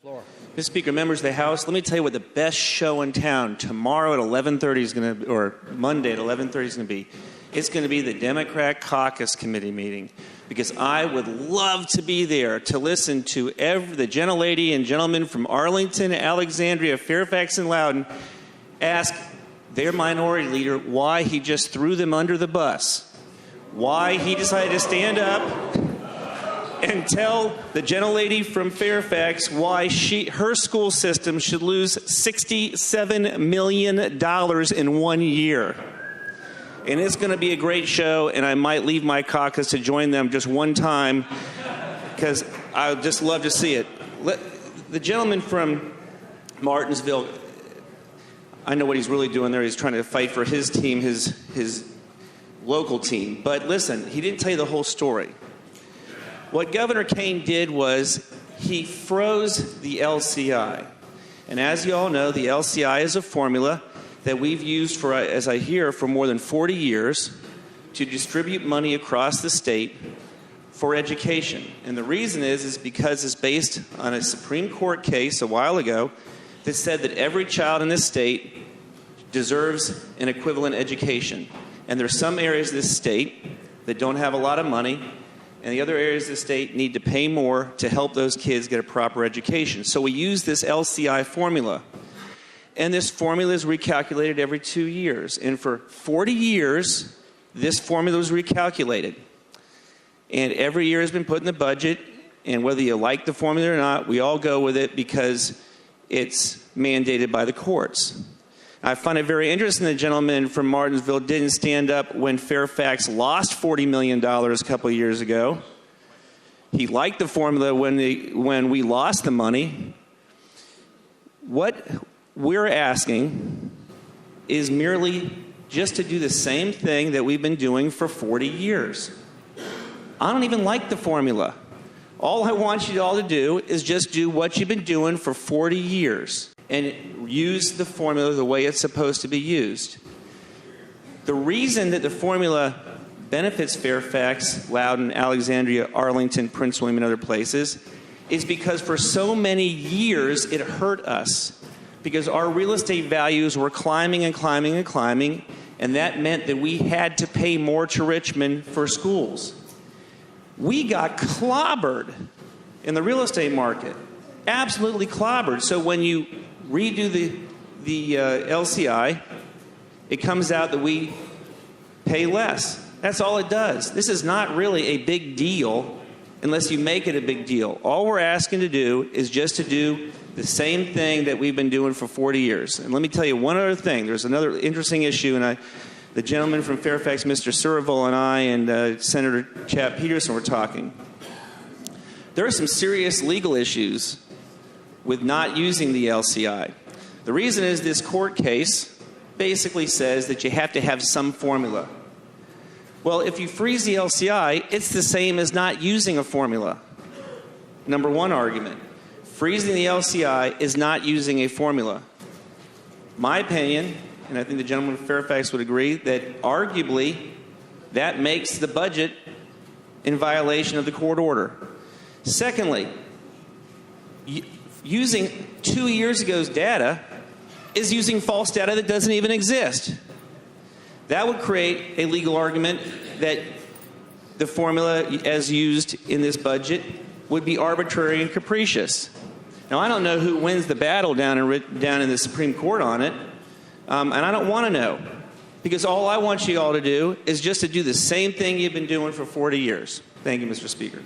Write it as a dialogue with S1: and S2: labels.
S1: Floor.
S2: Mr. Speaker, members of the House, let me tell you what the best show in town tomorrow at 11:30 is going to, or Monday at 11:30 is going to be. It's going to be the Democrat Caucus Committee meeting, because I would love to be there to listen to the gentlelady and gentlemen from Arlington, Alexandria, Fairfax, and Loudoun ask their minority leader why he just threw them under the bus, why he decided to stand up and tell the gentlelady from Fairfax why her school system should lose $67 million in 1 year. And it's going to be a great show, and I might leave my caucus to join them just one time, because I would just love to see it. The gentleman from Martinsville, I know what he's really doing there. He's trying to fight for his team, his local team. But listen, he didn't tell you the whole story. What Governor Kane did was he froze the LCI. And as you all know, the LCI is a formula that we've used for, as I hear, for more than 40 years to distribute money across the state for education. And the reason is because it's based on a Supreme Court case a while ago that said that every child in this state deserves an equivalent education. And there are some areas of this state that don't have a lot of money, and the other areas of the state need to pay more to help those kids get a proper education. So we use this LCI formula. And this formula is recalculated every 2 years. And for 40 years, this formula was recalculated. And every year has been put in the budget. And whether you like the formula or not, we all go with it because it's mandated by the courts. I find it very interesting the gentleman from Martinsville didn't stand up when Fairfax lost $40 million a couple of years ago. He liked the formula when we lost the money. What we're asking is merely just to do the same thing that we've been doing for 40 years. I don't even like the formula. All I want you all to do is just do what you've been doing for 40 years and use the formula the way it's supposed to be used. The reason that the formula benefits Fairfax, Loudoun, Alexandria, Arlington, Prince William, and other places is because for so many years it hurt us, because our real estate values were climbing and climbing and climbing, and that meant that we had to pay more to Richmond for schools. We got clobbered in the real estate market, absolutely clobbered. So when you redo the LCI, it comes out that we pay less. That's all it does. This is not really a big deal unless you make it a big deal. All we're asking to do is just to do the same thing that we've been doing for 40 years. And let me tell you one other thing. There's another interesting issue, and the gentleman from Fairfax, Mr. Surville, and I and Senator Chap Peterson were talking. There are some serious legal issues with not using the LCI. The reason is this court case basically says that you have to have some formula. Well, if you freeze the LCI, it's the same as not using a formula. Number one argument. Freezing the LCI is not using a formula. My opinion, and I think the gentleman from Fairfax would agree, that arguably that makes the budget in violation of the court order. Secondly, using 2 years ago's data is using false data that doesn't even exist. That would create a legal argument that the formula as used in this budget would be arbitrary and capricious. Now, I don't know who wins the battle down in the Supreme Court on it, and I don't want to know, because all I want you all to do is just to do the same thing you've been doing for 40 years. Thank you, Mr. Speaker.